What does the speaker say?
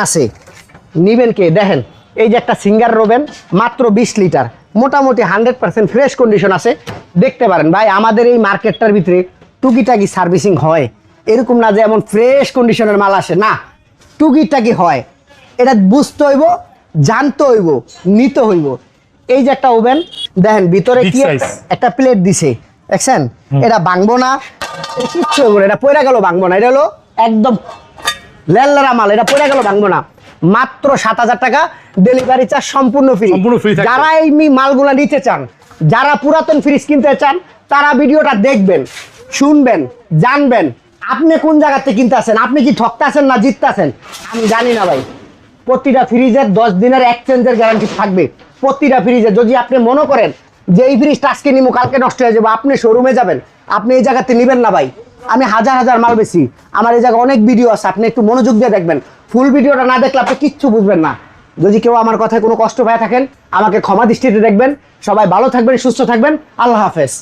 আছে নিবেন কে দেখেন এই যে একটা সিঙ্গার রোবেন মাত্র 20 লিটার মোটামুটি 100% ফ্রেশ কন্ডিশন আছে দেখতে পারেন ভাই আমাদের এই মার্কেটটার ভিতরে টুকিটাকি সার্ভিসিং হয় এরকম না যে এমন ফ্রেশ কন্ডিশনের মাল আসে না টুকিটাকি হয় এটা বুঝতে হইব জানতে হইব নিতে হইব এই যে একটা ওভেন দেখেন ভিতরে কি একটা প্লেট দিছে দেখছেন এটা ভাঙবো না কিচ্ছু হইব না এটা পয়রা গেল ভাঙবো না এটা হলো একদম লেল্লারা মাল এটা পড়ে গেল ভাঙবো না মাত্র 7,000 টাকা ডেলিভারি চার্জ সম্পূর্ণ ফ্রি যারা এই মালগুলা নিতে চান যারা পুরাতন ফ্রিজ কিনতে চান তারা ভিডিওটা দেখবেন শুনবেন জানবেন আপনি কোন জায়গাতে কিনতে আছেন আপনি কি ঠকতে আছেন না জিততে আছেন আমি জানি না ভাই প্রতিটা ফ্রিজের 10 দিনের এক্সচেঞ্জের গ্যারান্টি থাকবে প্রতিটা ফ্রিজে যদি আপনি মনে করেন যে এই ফ্রিজটা আজকে নিবো কালকে নষ্ট হয়ে যাবে আপনি শোরুমে যাবেন আপনি এই জায়গাতে নেবেন না ভাই আমি হাজার হাজার মাল বেশি আমার এই জায়গায় অনেক ভিডিও আছে আপনি একটু মনোযোগ দিয়ে দেখবেন ফুল ভিডিওটা না দেখলে আপনি কিচ্ছু বুঝবেন না যদি কেউ আমার কথায় কোনো কষ্ট পেয়ে থাকেন আমাকে ক্ষমা দৃষ্টিতে দেখবেন সবাই ভালো থাকবেন সুস্থ থাকবেন আল্লাহ হাফেজ।